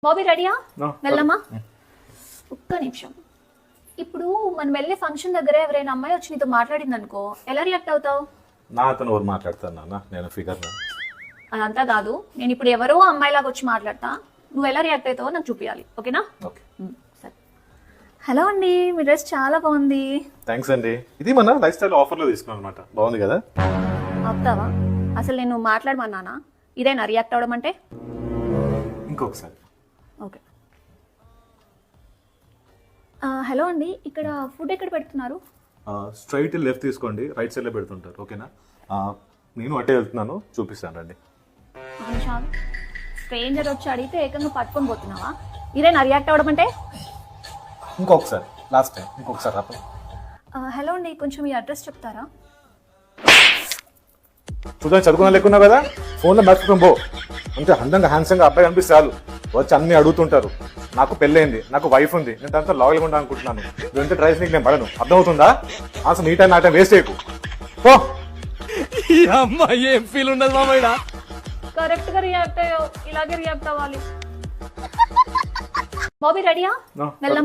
బాబీ రెడీయా? No. వెళ్ళమ్మా. ఒక్క నిమిషం. ఇప్పుడు మనం వెళ్ళే ఫంక్షన్ దగ్గర ఎవరైనా అమ్మాయి వచ్చి నీతో మాట్లాడింది అనుకో, ఎలా రియాక్ట్ అవుతావు? నా అతను ఎవరు మాట్లాడతాను నాన్న, నేను ఫిగర్. అదంతా కాదు, నేను ఇప్పుడు ఎవరో అమ్మాయిలాగా వచ్చి మాట్లాడతా, నువ్వు ఎలా రియాక్ట్ అవుతావో నాకు చూపించాలి, ఓకేనా? ఓకే, సరే. హలో అండి, మీ డ్రెస్ చాలా బాగుంది. థ్యాంక్స్ అండి. ఇది మన లైఫ్ స్టైల్ ఆఫర్లో తీసుకున్నాను అనమాట. బాగుంది కదా? అవుతావా? అసలు నేను మాట్లాడమన్నానా? ఇదేనా రియాక్ట్ అవడం అంటే? ఇంకొకసారి. ఓకే. హలో అండి, ఇక్కడ ఫుడ్ ఎక్కడ పెడుతున్నారు? స్ట్రైట్ లెఫ్ట్ తీసుకోండి, రైట్ సైడ్లో పెడుతుంటారు, ఓకేనా? నేను అటే వెళ్తున్నాను, చూపిస్తాను రండి. స్ట్రేంజర్ వచ్చి అడిగితే ఏకంగా పట్టుకొని పోతున్నావా? ఇదేనా రియాక్ట్ అవడం అంటే? ఇంకొకసారి, లాస్ట్ టైం, ఇంకొకసారి రాప. హలో అండి, కొంచెం మీ అడ్రస్ చెప్తారా? చూద్దాం, చదువుకున్నా లేకున్నావు కదా, ఫోన్లో మర్చిపోయి పో. అంతే అందంగా హ్యాండ్సంగా అబ్బాయి కనిపిస్తే చాలు, వచ్చి అన్ని అడుగుతుంటారు. నాకు పెళ్ళైంది, నాకు వైఫ్ ఉంది, నేను దాంతో లాయల్గా ఉండాలి అనుకుంటున్నాను. నువ్వు ఎంత డ్రైస్ నీకు నేను పడను, అర్థమవుతుందా? అసలు నీ టైం నా టైం వేస్ట్ చేయకు. పో. ఏం ఫీల్ ఉండదు మామయ్య. కరెక్ట్ గా రియాక్ట్ అయ్యావు, ఇలాగే రియాక్ట్ అవ్వాలి. బాబీ రెడీయా? No. వెళ్ళమ్మా.